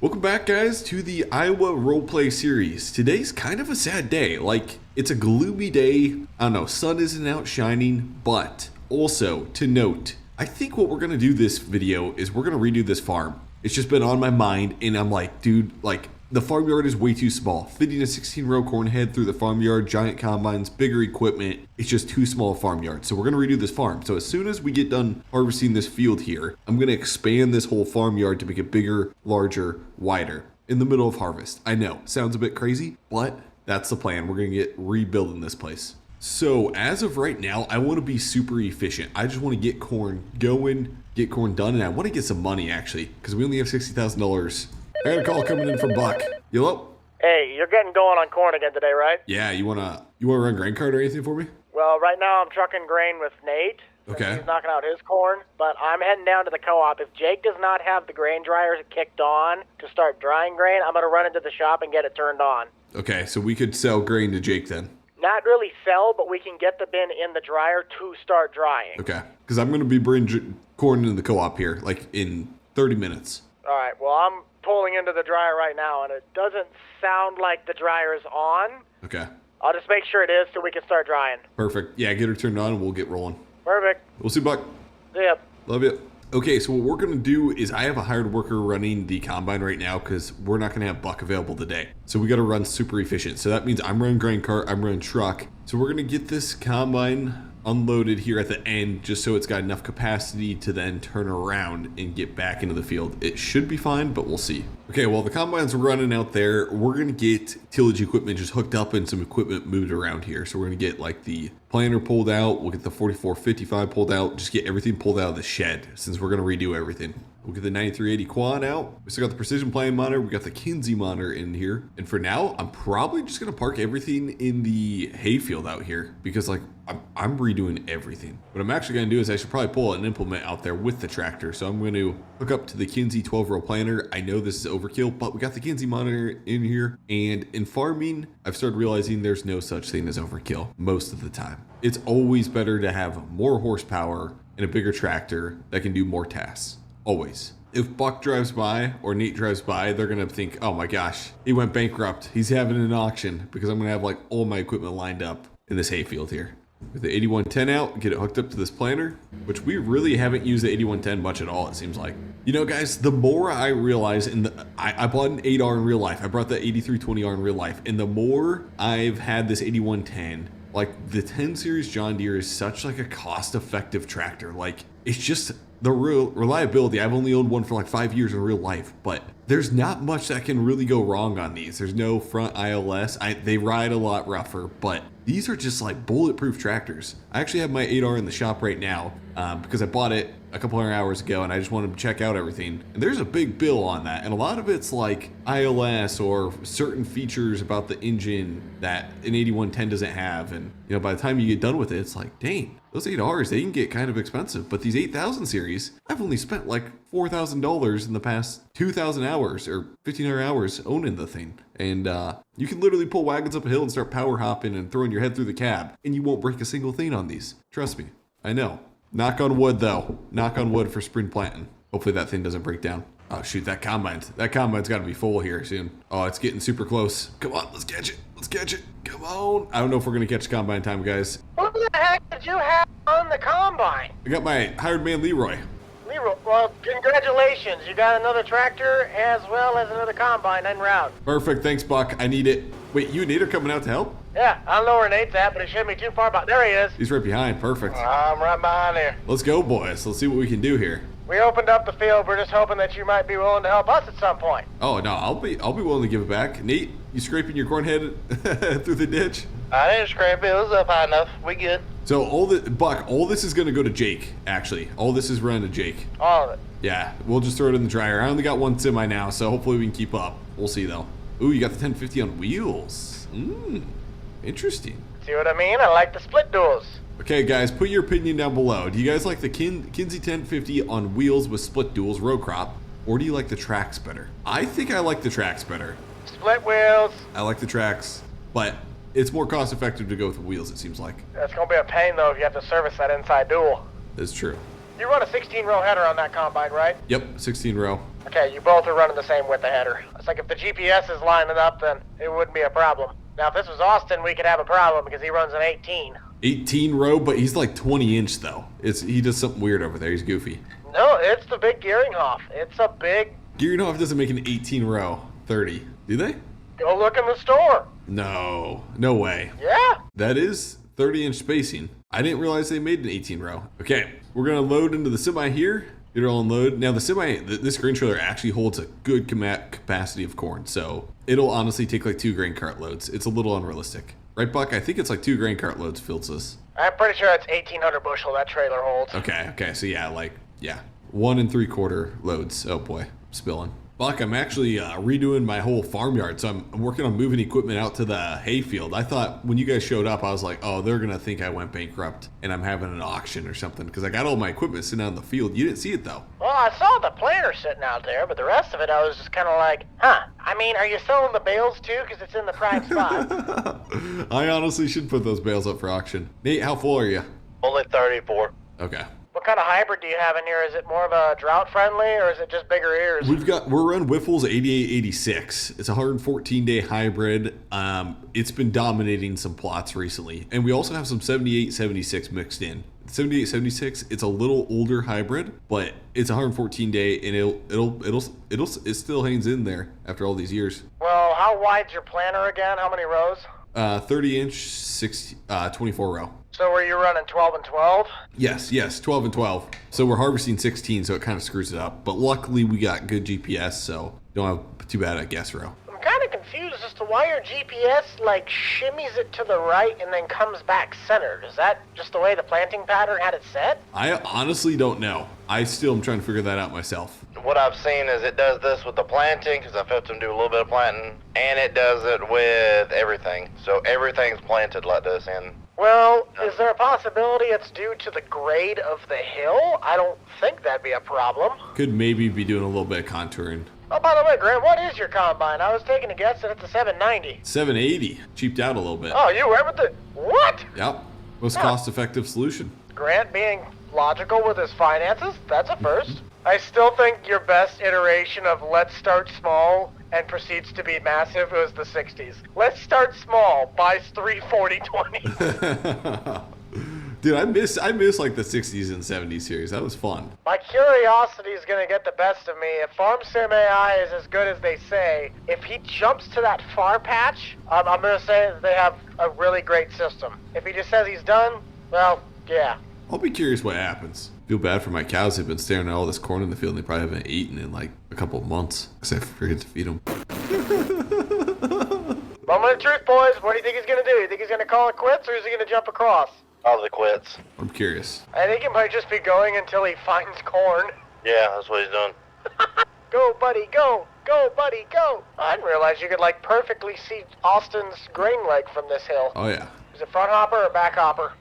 Welcome back, guys, to the Iowa roleplay series. Today's kind of a sad day. Like, it's a gloomy day. I don't know, sun isn't out shining, but also to note, I think what we're going to do this video is we're going to redo this farm. It's just been on my mind, and I'm like, dude, like, the farmyard is way too small. Fitting a 16-row corn head through the farmyard, giant combines, bigger equipment, it's just too small a farmyard. So we're going to redo this farm. So as soon as we get done harvesting this field here, I'm going to expand this whole farmyard to make it bigger, larger, wider in the middle of harvest. I know, sounds a bit crazy, but that's the plan. We're going to get rebuilding this place. So as of right now, I want to be super efficient. I just want to get corn going, get corn done, and I want to get some money actually, because we only have $60,000. I got a call coming in from Buck. Hello? Hey, you're getting going on corn again today, right? Yeah, you wanna run grain cart or anything for me? Well, right now I'm trucking grain with Nate. Okay. He's knocking out his corn, but I'm heading down to the co-op. If Jake does not have the grain dryer kicked on to start drying grain, I'm gonna run into the shop and get it turned on. Okay, so we could sell grain to Jake then. Not really sell, but we can get the bin in the dryer to start drying. Okay, because I'm gonna be bringing corn into the co-op here, like in 30 minutes. All right, well, I'm pulling into the dryer right now, and it doesn't sound like the dryer's on. Okay. I'll just make sure it is so we can start drying. Perfect. Yeah, get her turned on and we'll get rolling. Perfect. We'll see, Buck. Yep. Love you. Okay, so what we're going to do is I have a hired worker running the combine right now because we're not going to have Buck available today. So we got to run super efficient. So that means I'm running grain cart, I'm running truck. So we're going to get this combine unloaded here at the end just so it's got enough capacity to then turn around and get back into the field. It should be fine, but we'll see. Okay, well, the combine's running out there. We're going to get tillage equipment just hooked up and some equipment moved around here. So we're going to get like the planter pulled out. We'll get the 4455 pulled out. Just get everything pulled out of the shed since we're going to redo everything. We'll get the 9380 quad out. We still got the precision planning monitor. We got the Kinsey monitor in here. And for now, I'm probably just going to park everything in the hayfield out here because like I'm redoing everything. What I'm actually going to do is I should probably pull an implement out there with the tractor. So I'm going to hook up to the Kinsey 12-row planter. I know this is overkill, but we got the Kinsey monitor in here. And in farming, I've started realizing there's no such thing as overkill most of the time. It's always better to have more horsepower and a bigger tractor that can do more tasks. Always. If Buck drives by or Nate drives by, they're going to think, oh my gosh, he went bankrupt. He's having an auction because I'm going to have like all my equipment lined up in this hayfield here. With the 8110 out, get it hooked up to this planter, which we really haven't used the 8110 much at all, it seems like. You know, guys, the more I realize, I bought an 8R in real life. I brought the 8320R in real life. And the more I've had this 8110, like the 10 series John Deere is such like a cost-effective tractor. Like it's just the real reliability. I've only owned one for like 5 years in real life, but there's not much that can really go wrong on these. There's no front ILS. They ride a lot rougher, but these are just like bulletproof tractors. I actually have my 8R in the shop right now because I bought it a couple hundred hours ago and I just wanted to check out everything. And there's a big bill on that. And a lot of it's like ILS or certain features about the engine that an 8110 doesn't have. And you know, by the time you get done with it, it's like, dang, those 8Rs, they can get kind of expensive. But these 8000 series, I've only spent like $4,000 in the past 2,000 hours or 1,500 hours owning the thing. And you can literally pull wagons up a hill and start power hopping and throwing your head through the cab. And you won't break a single thing on these. Trust me, I know. Knock on wood though. Knock on wood for spring planting. Hopefully that thing doesn't break down. Oh shoot, that combine's got to be full here soon. Oh, it's getting super close. Come on, let's catch it. Let's catch it. Come on. I don't know if we're going to catch combine time, guys. What the heck did you have on the combine? I got my hired man, Leroy. Leroy, well, congratulations. You got another tractor as well as another combine en route. Perfect. Thanks, Buck. I need it. Wait, you and Nate are coming out to help? Yeah, I don't know where Nate's at, but it shouldn't be too far back. There he is. He's right behind. Perfect. I'm right behind here. Let's go, boys. Let's see what we can do here. We opened up the field. We're just hoping that you might be willing to help us at some point. Oh, no, I'll be willing to give it back. Nate, you scraping your corn head through the ditch? I didn't scrape it. It was up high enough. We good. So Buck, all this is going to go to Jake, actually. All this is running to Jake. All of it. Yeah, we'll just throw it in the dryer. I only got one semi now, so hopefully we can keep up. We'll see, though. Ooh, you got the 1050 on wheels. Interesting. See what I mean? I like the split duals. Okay, guys, put your opinion down below. Do you guys like the Kinsey 1050 on wheels with split duals row crop, or do you like the tracks better? I think I like the tracks better. Split wheels. I like the tracks, but it's more cost effective to go with the wheels, it seems like. That's going to be a pain, though, if you have to service that inside dual. That's true. You run a 16-row header on that combine, right? Yep, 16 row. Okay, you both are running the same width of header. It's like if the GPS is lining up, then it wouldn't be a problem. Now, if this was Austin, we could have a problem because he runs an 18. 18 row, but he's like 20 inch though. He does something weird over there. He's goofy. No, it's the big Gearinghoff. It's a big... Gearinghoff doesn't make an 18 row 30, do they? Go look in the store. No way. Yeah. That is 30 inch spacing. I didn't realize they made an 18 row. Okay, we're gonna load into the semi here. Get it all unload. Now the semi, this grain trailer actually holds a good capacity of corn, so it'll honestly take like 2 grain cart loads. It's a little unrealistic. Right, Buck? I think it's like 2 grain cart loads fills this. I'm pretty sure it's 1,800 bushel that trailer holds. Okay, so yeah, 1 3/4 loads. Oh boy, spilling. Buck, I'm actually redoing my whole farmyard, so I'm working on moving equipment out to the hayfield. I thought when you guys showed up, I was like, oh, they're gonna think I went bankrupt and I'm having an auction or something, because I got all my equipment sitting out in the field. You didn't see it though. Well, I saw the planter sitting out there, but the rest of it, I was just kind of like, huh. I mean, are you selling the bales too? Because it's in the prime spot. I honestly should put those bales up for auction. Nate, how full are you? Only 34. Okay. What kind of hybrid do you have in here? Is it more of a drought friendly or is it just bigger ears? We're running Wiffles 8886. It's a 114-day hybrid. It's been dominating some plots recently, and we also have some 7876 mixed in. 7876. It's a little older hybrid, but it's 114-day, and it still hangs in there after all these years. Well, how wide's your planter again? How many rows? 30 inch, 24 row. So were you running 12 and 12? Yes, 12 and 12. So we're harvesting 16, so it kind of screws it up. But luckily we got good GPS, so don't have too bad a guess row. I'm kind of confused as to why your GPS like shimmies it to the right and then comes back centered. Is that just the way the planting pattern had it set? I honestly don't know. I still am trying to figure that out myself. What I've seen is it does this with the planting, because I've helped them do a little bit of planting, and it does it with everything. So everything's planted like this, and... Well, is there a possibility it's due to the grade of the hill? I don't think that'd be a problem. Could maybe be doing a little bit of contouring. Oh, by the way, Grant, what is your combine? I was taking a guess that it's a 790. 780. Cheaped out a little bit. Oh, you went with the... What? Yep. Most cost-effective solution. Grant being logical with his finances, that's a first. I still think your best iteration of let's start small and proceeds to be massive was the 60s. Let's start small, buys 3 40/20s. Dude, I miss like the 60s and 70s series. That was fun. My curiosity is going to get the best of me. If Farm Sim AI is as good as they say, if he jumps to that far patch, I'm going to say that they have a really great system. If he just says he's done, well, yeah. I'll be curious what happens. Feel bad for my cows. They've been staring at all this corn in the field and they probably haven't eaten in like a couple of months because I forget to feed them. Moment of truth, boys. What do you think he's going to do? You think he's going to call it quits or is he going to jump across? All the quits. I'm curious. I think he might just be going until he finds corn. Yeah, that's what he's doing. Go, buddy, go. Go, buddy, go. I didn't realize you could like perfectly see Austin's grain leg from this hill. Oh yeah. Is it front hopper or back hopper?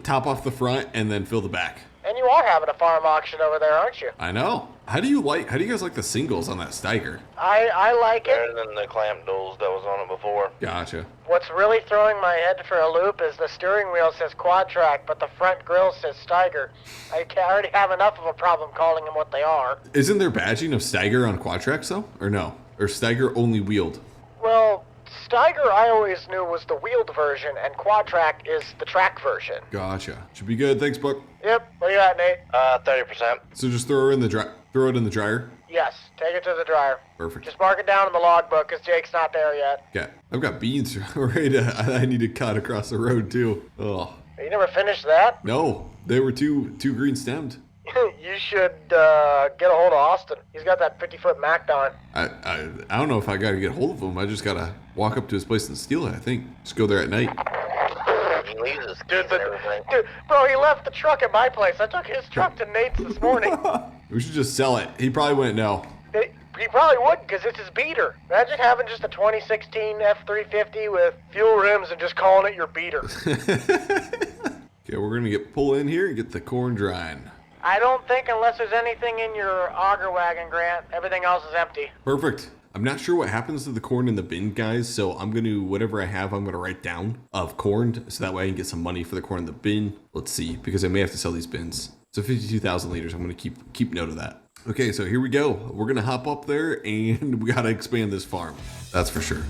Top off the front and then fill the back. And you are having a farm auction over there, aren't you? I know. How do you guys like the singles on that Steiger? I like it. Better than the clamp duals that was on it before. Gotcha. What's really throwing my head for a loop is the steering wheel says quad track, but the front grille says Steiger. I already have enough of a problem calling them what they are. Isn't there badging of Steiger on quad tracks though? Or no? Or Steiger only wheeled? Well, Steiger I always knew was the wheeled version, and quad track is the track version. Gotcha. Should be good. Thanks, Buck. Yep. Where you at, Nate? 30%. So just throw it in the dryer. Yes. Take it to the dryer. Perfect. Just mark it down in the logbook because Jake's not there yet. Okay. I've got beans ready I need to cut across the road too. Oh. You never finished that? No, they were too green stemmed. You should get a hold of Austin. He's got that 50-foot Mac on. I don't know if I gotta get hold of him. I just gotta walk up to his place and steal it, I think. Just go there at night. He leaves his keys and everything. Dude, bro, he left the truck at my place. I took his truck to Nate's this morning. We should just sell it. He probably wouldn't know. He probably wouldn't because it's his beater. Imagine having just a 2016 F350 with fuel rims and just calling it your beater. Okay, we're gonna pull in here and get the corn drying. I don't think unless there's anything in your auger wagon, Grant, everything else is empty. Perfect. I'm not sure what happens to the corn in the bin, guys, so I'm going to, whatever I have, I'm going to write down of corn, so that way I can get some money for the corn in the bin. Let's see, because I may have to sell these bins. So 52,000 liters, I'm going to keep note of that. Okay, so here we go. We're gonna hop up there and we gotta expand this farm. That's for sure.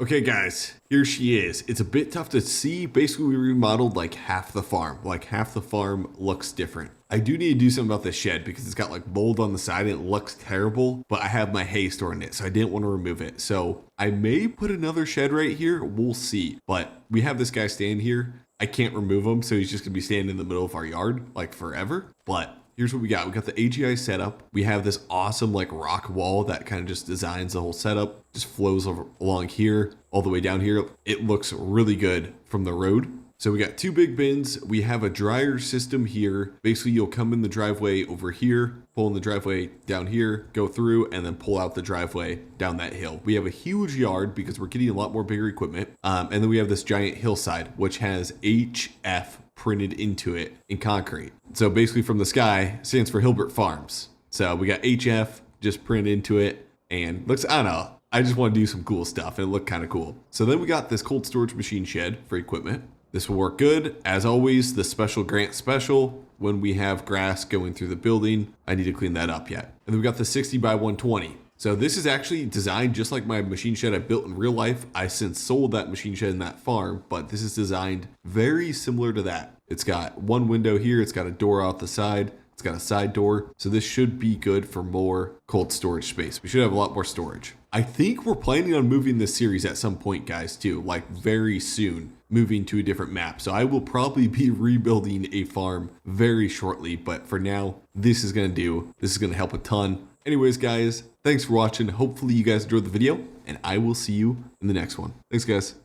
Okay guys, here she is. It's a bit tough to see. Basically we remodeled like half the farm. Like half the farm looks different. I do need to do something about this shed because it's got like mold on the side and it looks terrible, but I have my hay stored in it, so I didn't want to remove it. So I may put another shed right here, we'll see. But we have this guy stand here. I can't remove him, so he's just gonna be standing in the middle of our yard like forever. But here's what we got. We got the AGI setup. We have this awesome like rock wall that kind of just designs the whole setup. Just flows over along here, all the way down here. It looks really good from the road. So we got two big bins. We have a dryer system here. Basically, you'll come in the driveway over here, pull in the driveway down here, go through, and then pull out the driveway down that hill. We have a huge yard because we're getting a lot more bigger equipment. And then we have this giant hillside, which has HF printed into it in concrete. So basically from the sky stands for Hilbert Farms. So we got HF just printed into it and looks, I don't know. I just want to do some cool stuff and it looked kind of cool. So then we got this cold storage machine shed for equipment. This will work good. As always, the special grant special, when we have grass going through the building, I need to clean that up yet. And then we got the 60 by 120. So this is actually designed just like my machine shed I built in real life. I since sold that machine shed in that farm, but this is designed very similar to that. It's got one window here. It's got a door out the side. It's got a side door. So this should be good for more cold storage space. We should have a lot more storage. I think we're planning on moving this series at some point, guys, too, like very soon, moving to a different map. So I will probably be rebuilding a farm very shortly, but for now, this is going to help a ton. Anyways, guys, thanks for watching. Hopefully you guys enjoyed the video, and I will see you in the next one. Thanks, guys.